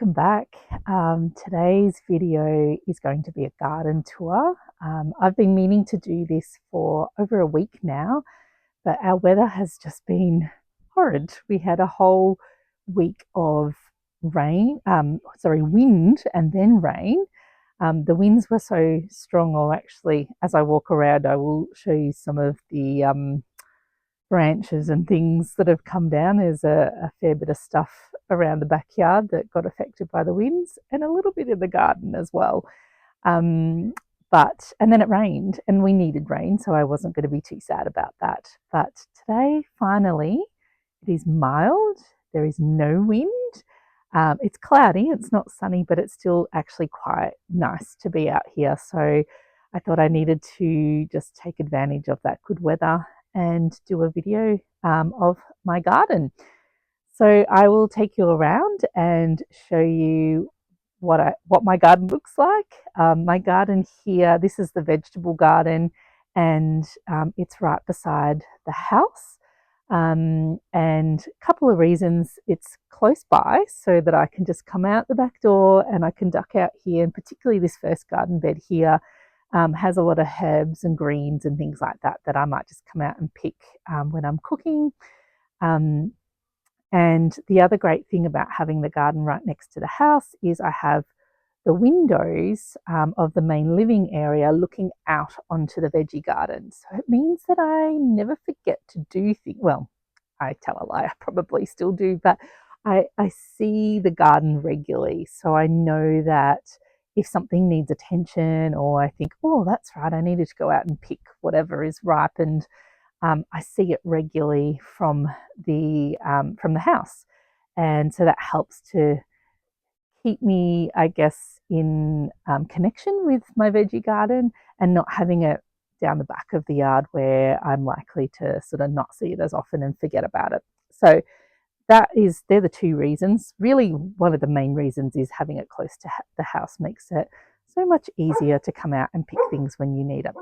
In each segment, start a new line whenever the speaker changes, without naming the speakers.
welcome back. Today's video is going to be a garden tour. I've been meaning to do this for over a week now, but our weather has just been horrid. We had a whole week of wind and then rain. The winds were so strong, or actually, as I walk around, I will show you some of the branches and things that have come down. There's a fair bit of stuff around the backyard that got affected by the winds, and a little bit in the garden as well. And then it rained, and we needed rain, so I wasn't going to be too sad about that. But today, finally, it is mild. There is no wind. It's cloudy, it's not sunny, but it's still actually quite nice to be out here. So I thought I needed to just take advantage of that good weather and do a video of my garden. So I will take you around and show you what my garden looks like. My garden here, this is the vegetable garden, and it's right beside the house. And a couple of reasons: it's close by so that I can just come out the back door and I can duck out here, and particularly this first garden bed here has a lot of herbs and greens and things like that I might just come out and pick when I'm cooking. And the other great thing about having the garden right next to the house is I have the windows of the main living area looking out onto the veggie garden. So it means that I never forget to do things. Well, I tell a lie, I probably still do, but I see the garden regularly. So I know that if something needs attention, or I think, oh, that's right, I needed to go out and pick whatever is ripened, I see it regularly from the house. And so that helps to keep me, I guess, in connection with my veggie garden and not having it down the back of the yard where I'm likely to sort of not see it as often and forget about it. So they're the two reasons. Really, one of the main reasons is having it close to the house makes it so much easier to come out and pick things when you need them.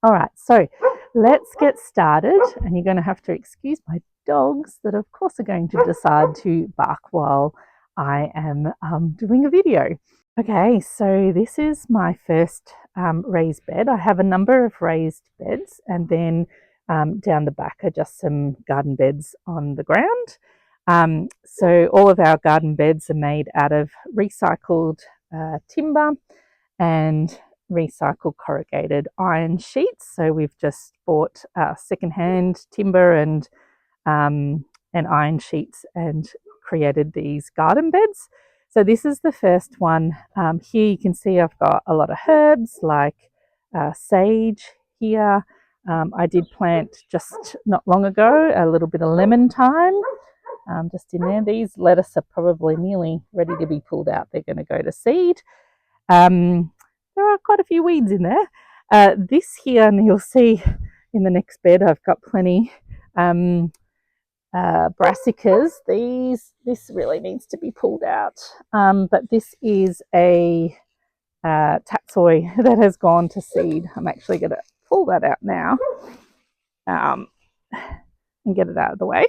All right, so let's get started, and you're going to have to excuse my dogs that of course are going to decide to bark while I am doing a video. Okay, so this is my first raised bed. I have a number of raised beds, and then down the back are just some garden beds on the ground. So all of our garden beds are made out of recycled timber and recycled corrugated iron sheets. So we've just bought secondhand timber and iron sheets and created these garden beds. So this is the first one. Here you can see I've got a lot of herbs like sage here. I did plant just not long ago a little bit of lemon thyme just in there. These lettuce are probably nearly ready to be pulled out. They're going to go to seed. There are quite a few weeds in there. This here, and you'll see in the next bed, I've got plenty brassicas. This really needs to be pulled out, but this is a tatsoi that has gone to seed. I'm actually going to pull that out now and get it out of the way.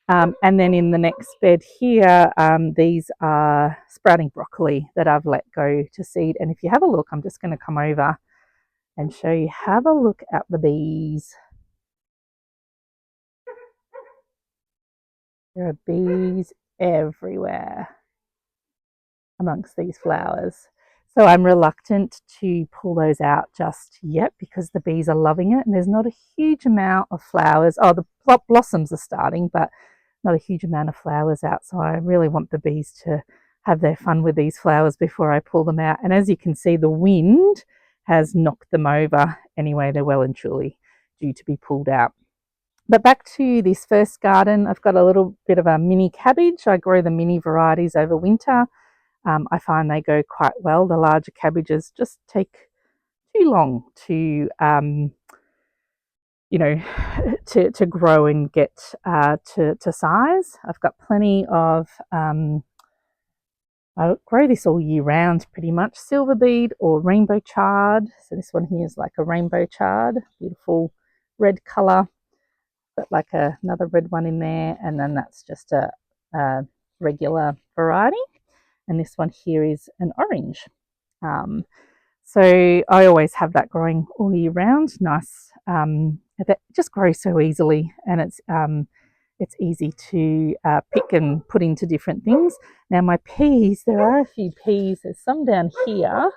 And then in the next bed here, these are sprouting broccoli that I've let go to seed. And if you have a look, I'm just going to come over and show you. Have a look at the bees. There are bees everywhere amongst these flowers. So I'm reluctant to pull those out just yet because the bees are loving it, and there's not a huge amount of flowers. Oh, the blossoms are starting, but not a huge amount of flowers out. So I really want the bees to have their fun with these flowers before I pull them out. And as you can see, the wind has knocked them over. Anyway, they're well and truly due to be pulled out. But back to this first garden, I've got a little bit of a mini cabbage. I grow the mini varieties over winter. I find they go quite well. The larger cabbages just take too long to to grow and get to size. I've got plenty of I grow this all year round pretty much, silver bead or rainbow chard. So this one here is like a rainbow chard, beautiful red colour, but like another red one in there, and then that's just a regular variety. and this one here is an orange. So I always have that growing all year round. Nice, that just grows so easily, and it's easy to pick and put into different things. Now my peas, there are a few peas. There's some down here,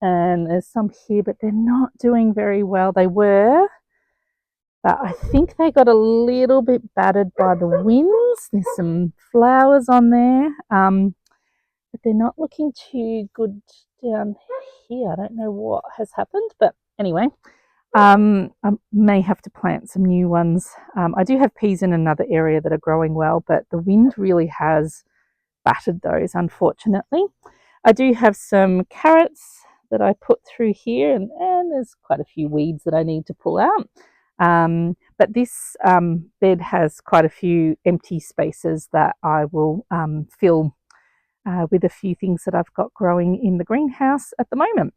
and there's some here, but they're not doing very well. They were, but I think they got a little bit battered by the winds. There's some flowers on there, but they're not looking too good down here. I don't know what has happened, but anyway, I may have to plant some new ones. I do have peas in another area that are growing well, but the wind really has battered those, unfortunately. I do have some carrots that I put through here, and there's quite a few weeds that I need to pull out. But this bed has quite a few empty spaces that I will fill with a few things that I've got growing in the greenhouse at the moment.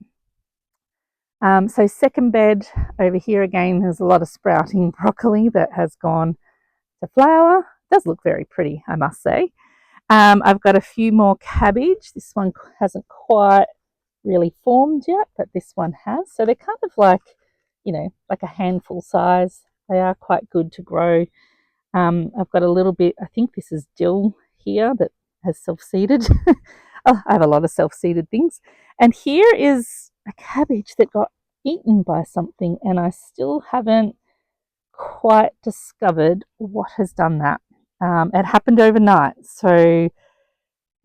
So second bed over here again, there's a lot of sprouting broccoli that has gone to flower. It does look very pretty, I must say. I've got a few more cabbage. This one hasn't quite really formed yet, but this one has. So they're kind of like, like a handful size. They are quite good to grow. I've got a little bit, I think this is dill here that has self-seeded. I have a lot of self-seeded things. And here is a cabbage that got eaten by something, and I still haven't quite discovered what has done that. It happened overnight, so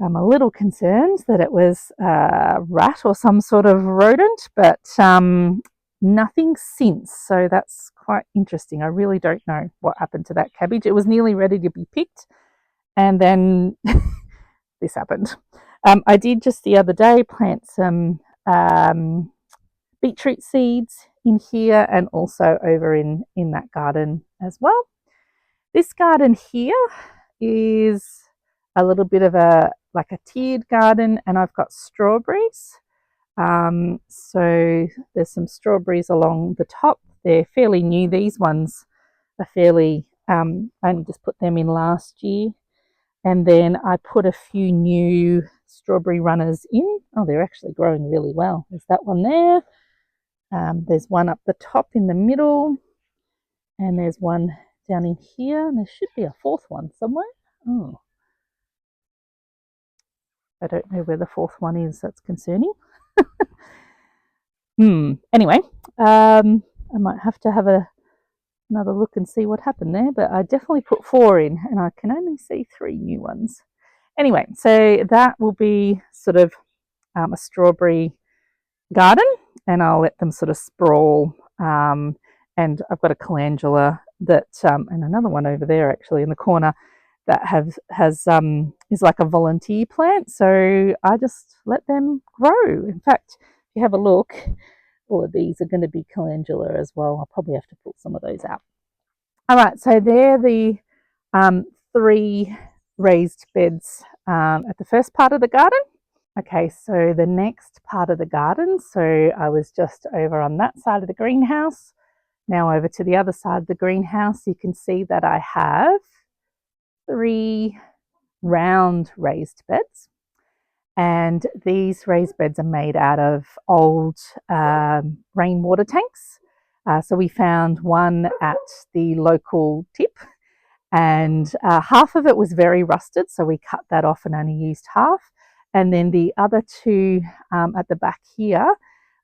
I'm a little concerned that it was a rat or some sort of rodent, but nothing since, so that's quite interesting. I really don't know what happened to that cabbage. It was nearly ready to be picked, and then this happened. I did just the other day plant some beetroot seeds in here and also over in that garden as well. This garden here is a little bit of a tiered garden, and I've got strawberries. So there's some strawberries along the top. They're fairly new. These ones are fairly, I only just put them in last year. And then I put a few new strawberry runners in. Oh, they're actually growing really well. There's that one there. There's one up the top in the middle. And there's one down in here. And there should be a fourth one somewhere. Oh, I don't know where the fourth one is. That's concerning. Anyway, I might have to have another look and see what happened there, but I definitely put 4 in, and I can only see 3 new ones. Anyway, so that will be sort of a strawberry garden, and I'll let them sort of sprawl. And I've got a calendula that, and another one over there actually in the corner that is like a volunteer plant. So I just let them grow. In fact, if you have a look, all of these are going to be calendula as well. I'll probably have to pull some of those out. All right, so they're the 3 raised beds at the first part of the garden. Okay, so the next part of the garden, so I was just over on that side of the greenhouse. Now over to the other side of the greenhouse, you can see that I have 3 round raised beds. And these raised beds are made out of old rainwater tanks. So we found one at the local tip, and half of it was very rusted, so we cut that off and only used half. And then the other 2 at the back here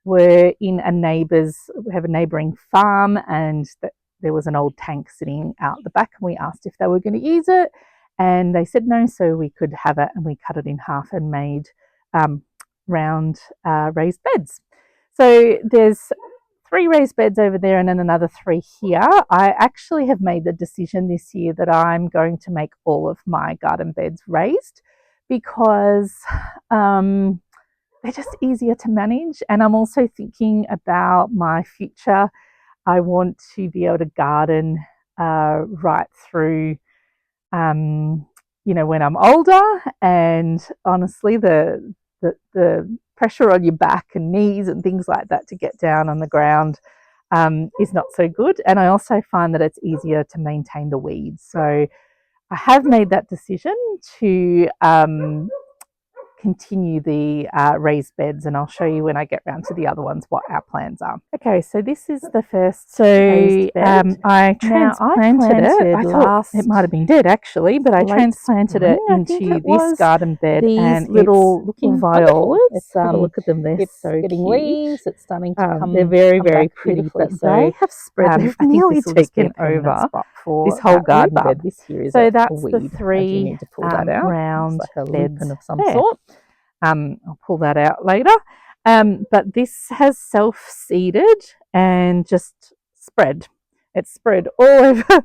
were in we have a neighbouring farm, and there was an old tank sitting out the back, and we asked if they were going to use it, and they said no, so we could have it, and we cut it in half and made round raised beds. So there's 3 raised beds over there and then another 3 here. I actually have made the decision this year that I'm going to make all of my garden beds raised, because they're just easier to manage, and I'm also thinking about my future. I want to be able to garden right through when I'm older, and honestly the pressure on your back and knees and things like that to get down on the ground is not so good. And I also find that it's easier to maintain the weeds. So I have made that decision to continue the raised beds, and I'll show you when I get round to the other ones what our plans are. Okay, so this is the first raised bed. I transplanted it. I thought it might have been dead actually, but I transplanted it into this garden bed, and little looking violas. Let's have a look at them. They're so getting cute. Leaves. It's starting to come. They're very, very pretty, but they have spread. They've nearly taken over this whole garden bed. This here is so that's the three round beds of some sort. I'll pull that out later. But this has self-seeded and just spread. It's spread all over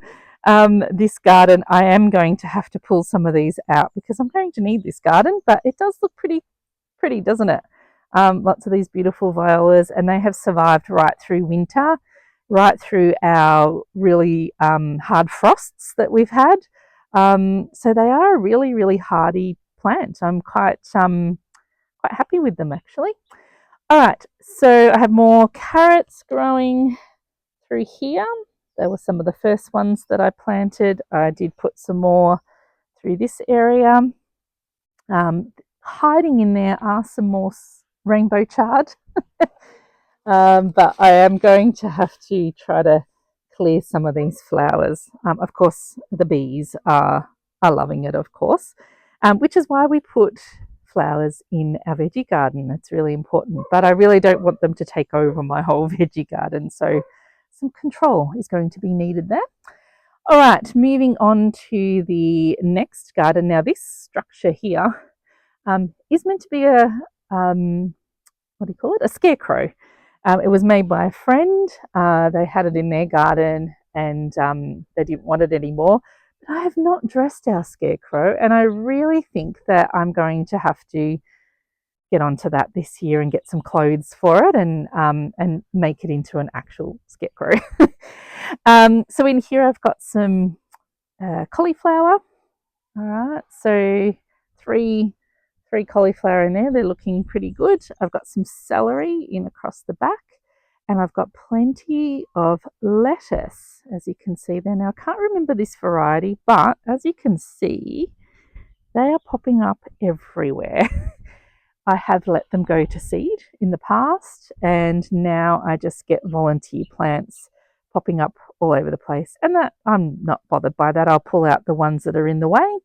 this garden. I am going to have to pull some of these out because I'm going to need this garden, but it does look pretty, doesn't it? Lots of these beautiful violas, and they have survived right through winter, right through our really hard frosts that we've had. So they are a really, really hardy plant. I'm quite happy with them actually. All right, so I have more carrots growing through here. They were some of the first ones that I planted. I did put some more through this area. Hiding in there are some more rainbow chard. But I am going to have to try to clear some of these flowers. Of course, the bees are loving it, of course, which is why we put flowers in our veggie garden. It's really important, but I really don't want them to take over my whole veggie garden, so some control is going to be needed there. All right, moving on to the next garden. Now this structure here is meant to be a what do you call it? A scarecrow. It was made by a friend. They had it in their garden, and they didn't want it anymore. But I have not dressed our scarecrow, and I really think that I'm going to have to get onto that this year and get some clothes for it, and make it into an actual scarecrow. So in here I've got some cauliflower. All right, so three cauliflower in there. They're looking pretty good. I've got some celery in across the back, and I've got plenty of lettuce, as you can see there. Now I can't remember this variety, but as you can see, they are popping up everywhere. I have let them go to seed in the past, and now I just get volunteer plants popping up all over the place, and that I'm not bothered by that. I'll pull out the ones that are in the way,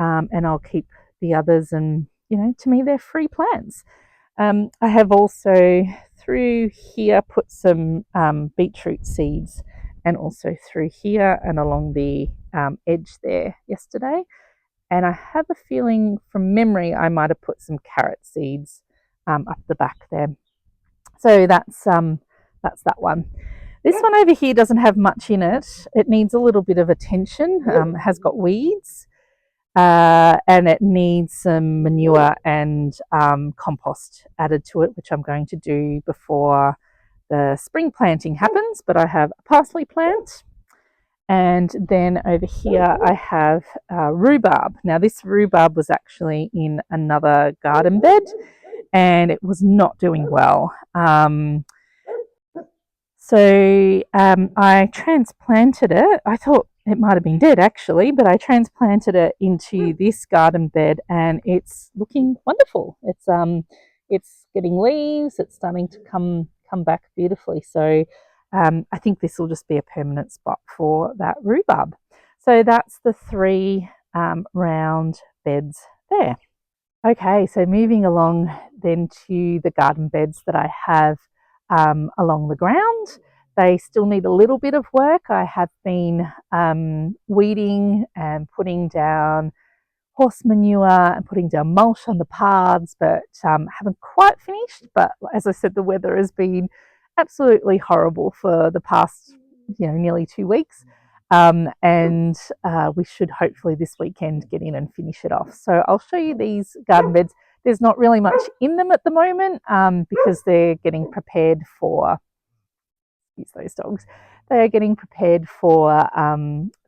and I'll keep the others, and to me they're free plants. I have also through here put some beetroot seeds, and also through here and along the edge there yesterday. And I have a feeling from memory I might have put some carrot seeds up the back there. So that's that one. This one over here doesn't have much in it. It needs a little bit of attention. It has got weeds, and it needs some manure and compost added to it, which I'm going to do before the spring planting happens. But I have a parsley plant. And then over here I have rhubarb. Now this rhubarb was actually in another garden bed, and it was not doing well. So I transplanted it. I thought it might have been dead actually, but I transplanted it into this garden bed, and it's looking wonderful. It's getting leaves. It's starting to come back beautifully. So I think this will just be a permanent spot for that rhubarb. So that's the three round beds there. Okay, so moving along then to the garden beds that I have along the ground. They still need a little bit of work. I have been weeding and putting down horse manure and putting down mulch on the paths, but haven't quite finished. But as I said, the weather has been absolutely horrible for the past nearly 2 weeks, and we should hopefully this weekend get in and finish it off. So I'll show you these garden beds. There's not really much in them at the moment because they're getting prepared for, excuse those dogs, they are getting prepared for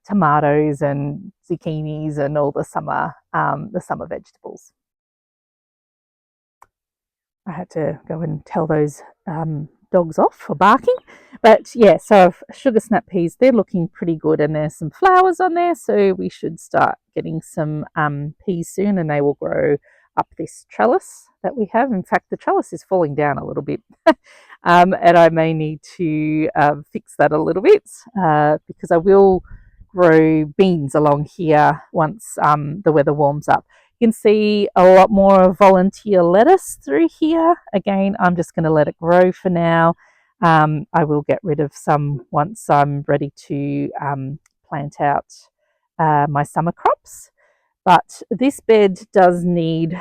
tomatoes and zucchinis and all the summer vegetables. I had to go and tell those dogs off for barking. But yeah, so sugar snap peas, they're looking pretty good, and there's some flowers on there, so we should start getting some peas soon, and they will grow up this trellis that we have. In fact, the trellis is falling down a little bit. And I may need to fix that a little bit because I will grow beans along here once the weather warms up. You can see a lot more volunteer lettuce through here. Again, I'm just going to let it grow for now. I will get rid of some once I'm ready to plant out my summer crops. But this bed does need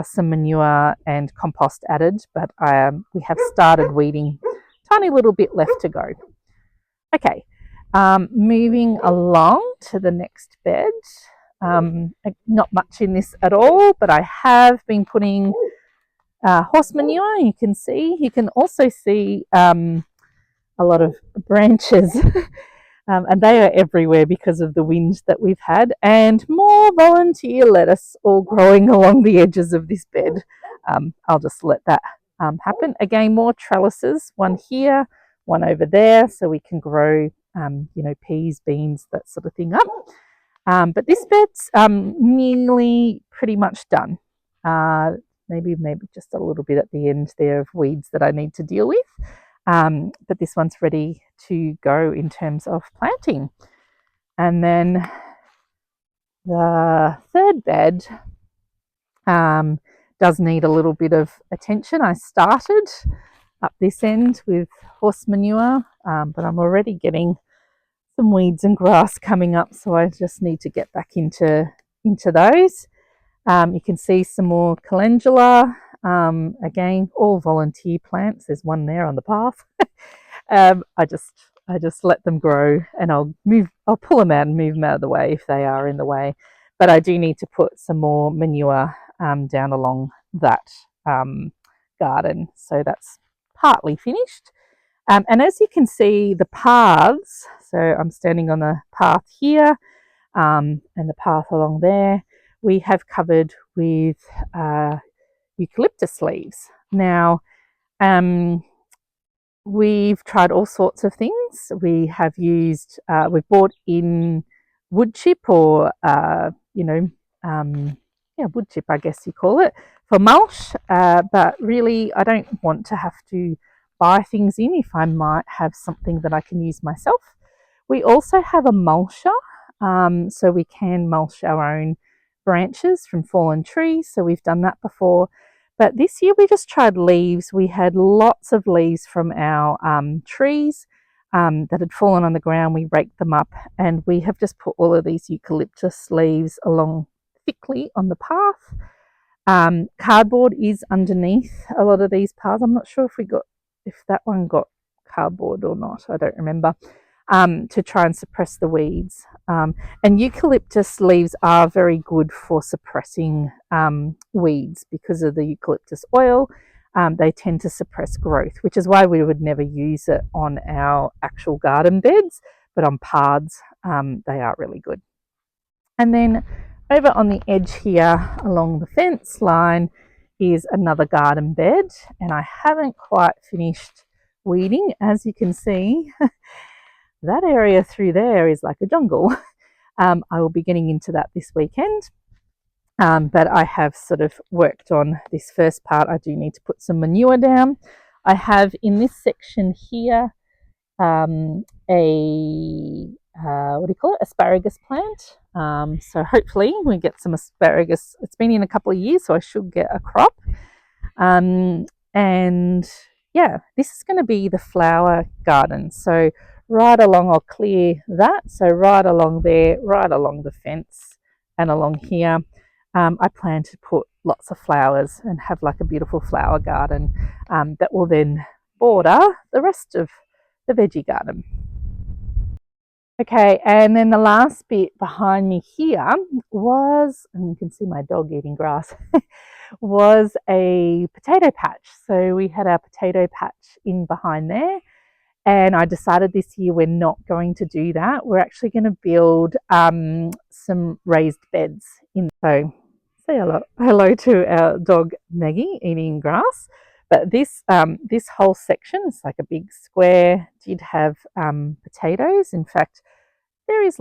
some manure and compost added, but we have started weeding. Tiny little bit left to go. Okay, moving along to the next bed. Not much in this at all, but I have been putting horse manure. You can also see a lot of branches and they are everywhere because of the wind that we've had, and more volunteer lettuce all growing along the edges of this bed. I'll just let that happen. Again, more trellises, one here, one over there, so we can grow peas, beans, that sort of thing up. But this bed's nearly pretty much done. Maybe just a little bit at the end there of weeds that I need to deal with. But this one's ready to go in terms of planting. And then the third bed does need a little bit of attention. I started up this end with horse manure, but I'm already getting some weeds and grass coming up, so I just need to get back into those. You can see some more calendula. Again, all volunteer plants. There's one there on the path. I just let them grow, and I'll pull them out and move them out of the way if they are in the way. But I do need to put some more manure down along that garden, so that's partly finished. And as you can see, the paths, so I'm standing on the path here and the path along there, we have covered with eucalyptus leaves. Now, we've tried all sorts of things. We have used, we've bought in wood chip or, wood chip, I guess you call it, for mulch. But really, I don't want to have to buy things in if I might have something that I can use myself. We also have a mulcher, so we can mulch our own branches from fallen trees. So we've done that before. But this year we just tried leaves. We had lots of leaves from our trees that had fallen on the ground. We raked them up, and we have just put all of these eucalyptus leaves along thickly on the path. Cardboard is underneath a lot of these paths. I'm not sure if that one got cardboard or not. I don't remember. To try and suppress the weeds. And eucalyptus leaves are very good for suppressing weeds because of the eucalyptus oil. They tend to suppress growth, which is why we would never use it on our actual garden beds, but on paths, they are really good. And then over on the edge here along the fence line is another garden bed, and I haven't quite finished weeding. As you can see, that area through there is like a jungle. I will be getting into that this weekend. But I have sort of worked on this first part. I do need to put some manure down. I have in this section here asparagus plant. So hopefully we get some asparagus. It's been in a couple of years, so I should get a crop. And yeah, this is going to be the flower garden. So right along, I'll clear that. So right along there, right along the fence and along here, I plan to put lots of flowers and have like a beautiful flower garden that will then border the rest of the veggie garden. Okay, and then the last bit behind me here was, and you can see my dog eating grass, was a potato patch. So we had our potato patch in behind there, and I decided this year we're not going to do that. We're actually going to build some raised beds in. So say hello to our dog Maggie eating grass. But this whole section is like a big square, did have potatoes. In fact, there is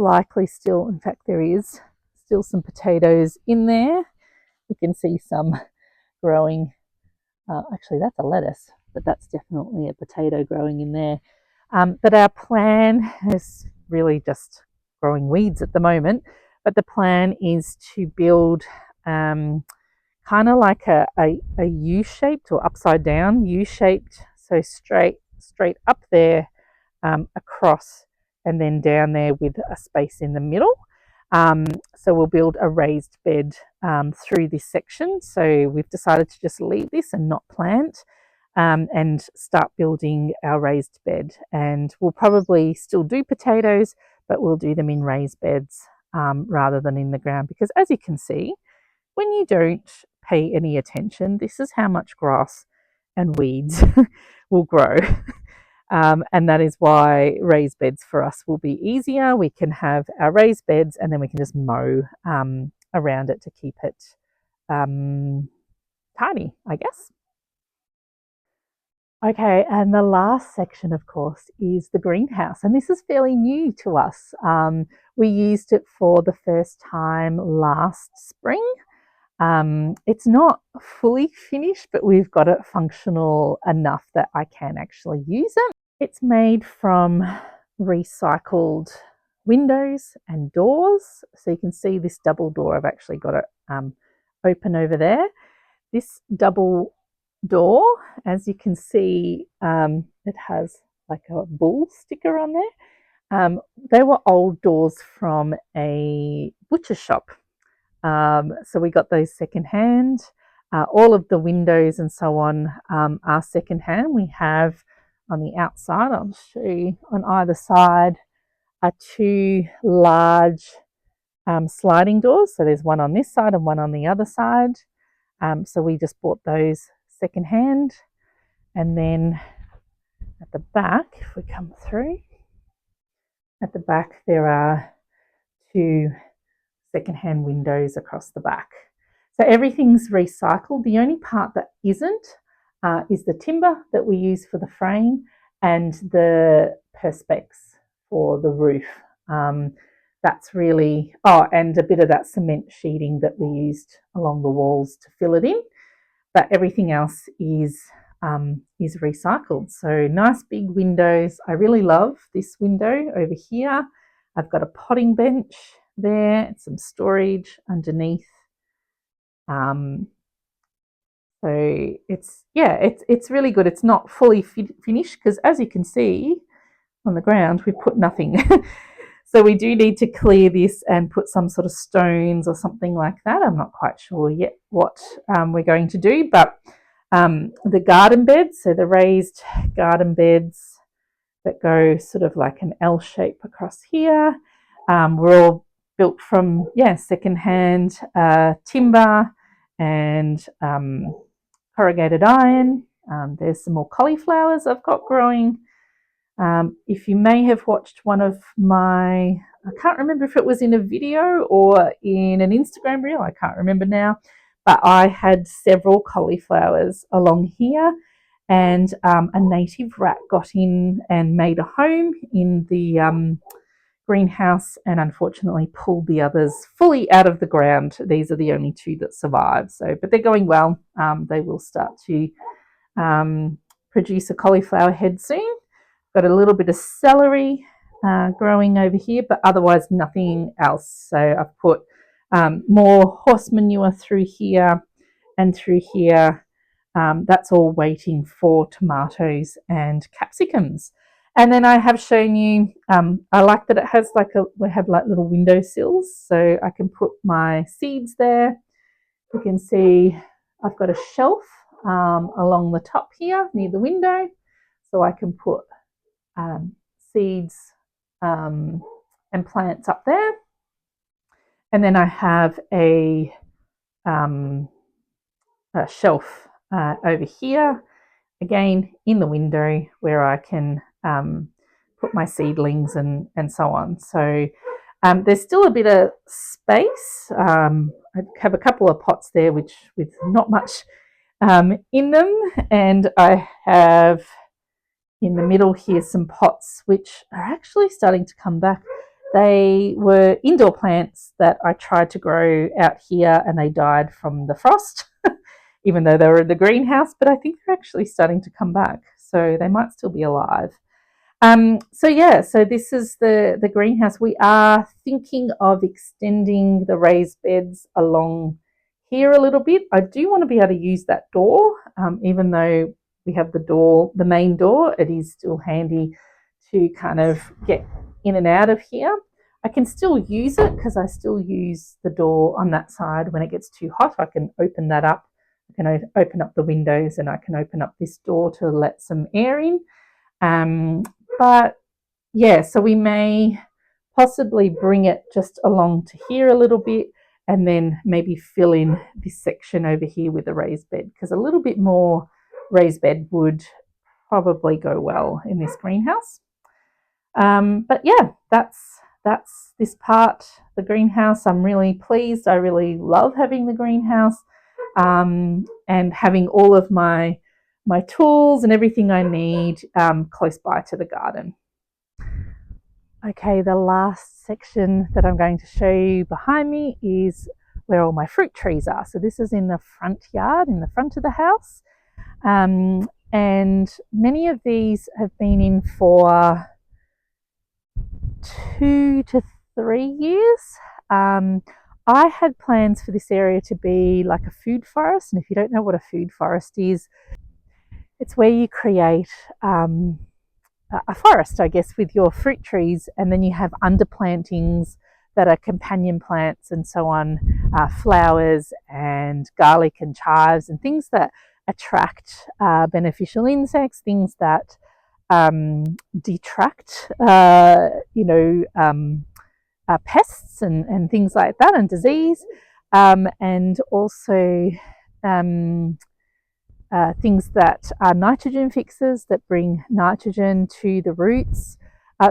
still some potatoes in there. You can see some growing. Actually, that's a lettuce, but that's definitely a potato growing in there. But our plan is really just growing weeds at the moment. But the plan is to build kind of like a U-shaped or upside down U-shaped, so straight up there, across, and then down there with a space in the middle. So we'll build a raised bed through this section. So we've decided to just leave this and not plant, and start building our raised bed. And we'll probably still do potatoes, but we'll do them in raised beds rather than in the ground, because as you can see, when you don't pay any attention, this is how much grass and weeds will grow. And that is why raised beds for us will be easier. We can have our raised beds and then we can just mow around it to keep it tidy, I guess. Okay, and the last section, of course, is the greenhouse. And this is fairly new to us. We used it for the first time last spring. It's not fully finished, but we've got it functional enough that I can actually use it. It's made from recycled windows and doors. So you can see this double door, I've actually got it open over there. This double door, as you can see, it has like a bull sticker on there. They were old doors from a butcher shop. So we got those secondhand. All of the windows and so on are secondhand. We have on the outside, I'll show you, on either side are two large sliding doors. So there's one on this side and one on the other side. So we just bought those secondhand. And then at the back, if we come through, at the back there are two secondhand windows across the back. So everything's recycled. The only part that isn't is the timber that we use for the frame and the perspex for the roof. That's really, and a bit of that cement sheeting that we used along the walls to fill it in. But everything else is recycled. So nice big windows. I really love this window over here. I've got a potting bench there and some storage underneath. So it's really good. It's not fully finished because, as you can see on the ground, we've put nothing. So we do need to clear this and put some sort of stones or something like that. I'm not quite sure yet what we're going to do, but the garden beds, so the raised garden beds that go sort of like an L shape across here, we're all built from secondhand timber and corrugated iron. There's some more cauliflowers I've got growing. If you may have watched one of my, I can't remember if it was in a video or in an Instagram reel, I can't remember now, but I had several cauliflowers along here, and a native rat got in and made a home in the greenhouse and unfortunately pulled the others fully out of the ground. These are the only two that survive. So, but they're going well. They will start to produce a cauliflower head soon. Got a little bit of celery growing over here, but otherwise nothing else. So I've put more horse manure through here and through here. That's all waiting for tomatoes and capsicums. And then I have shown you, I like that it has we have like little window sills, so I can put my seeds there. You can see I've got a shelf along the top here near the window, so I can put seeds and plants up there. And then I have a shelf over here, again in the window, where I can put my seedlings and so on. So there's still a bit of space. I have a couple of pots there with not much in them, and I have in the middle here some pots which are actually starting to come back. They were indoor plants that I tried to grow out here and they died from the frost, even though they were in the greenhouse, but I think they're actually starting to come back. So they might still be alive. So this is the greenhouse. We are thinking of extending the raised beds along here a little bit. I do want to be able to use that door, even though we have the main door, it is still handy to kind of get in and out of here. I can still use it because I still use the door on that side. When it gets too hot, I can open that up. I can open up the windows and I can open up this door to let some air in. But yeah, so we may possibly bring it just along to here a little bit and then maybe fill in this section over here with a raised bed, because a little bit more raised bed would probably go well in this greenhouse. But yeah, that's this part, the greenhouse. I'm really pleased. I really love having the greenhouse and having all of my tools and everything I need close by to the garden. Okay, the last section that I'm going to show you behind me is where all my fruit trees are. So this is in the front yard, in the front of the house. And many of these have been in for 2 to 3 years. I had plans for this area to be like a food forest, and if you don't know what a food forest is, it's where you create a forest, I guess, with your fruit trees, and then you have underplantings that are companion plants and so on, flowers and garlic and chives and things that attract beneficial insects, things that detract, pests and things like that, and disease, and also things that are nitrogen fixers that bring nitrogen to the roots.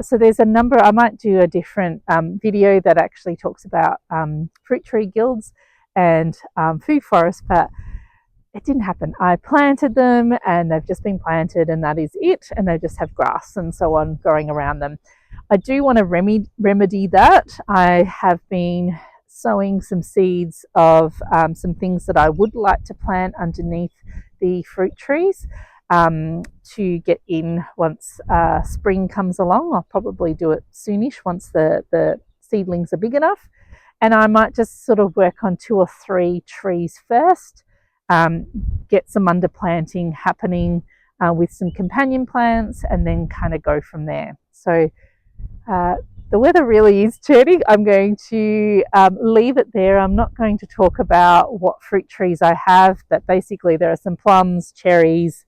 So there's a number. I might do a different video that actually talks about fruit tree guilds and food forests, but it didn't happen. I planted them and they've just been planted and that is it, and they just have grass and so on growing around them. I do want to remedy that. I have been sowing some seeds of some things that I would like to plant underneath the fruit trees to get in once spring comes along. I'll probably do it soonish once the seedlings are big enough, and I might just sort of work on 2 or 3 trees first, get some underplanting happening with some companion plants, and then kind of go from there. So the weather really is turning. I'm going to leave it there. I'm not going to talk about what fruit trees I have, but basically there are some plums, cherries,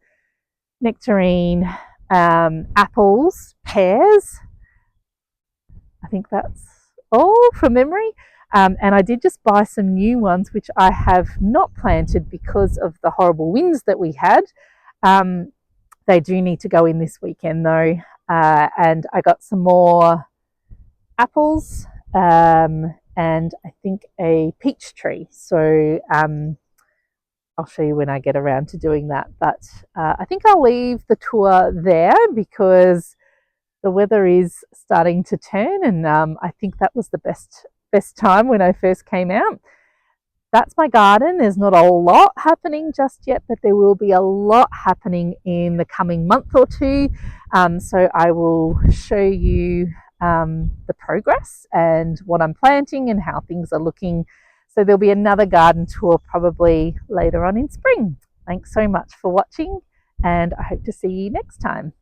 nectarine, apples, pears. I think that's all from memory. And I did just buy some new ones, which I have not planted because of the horrible winds that we had. They do need to go in this weekend though. And I got some more apples and I think a peach tree. So I'll show you when I get around to doing that. But I think I'll leave the tour there because the weather is starting to turn, and I think that was the best time when I first came out. That's my garden. There's not a lot happening just yet, but there will be a lot happening in the coming month or two. So I will show you the progress and what I'm planting and how things are looking. So there'll be another garden tour probably later on in spring. Thanks so much for watching, and I hope to see you next time.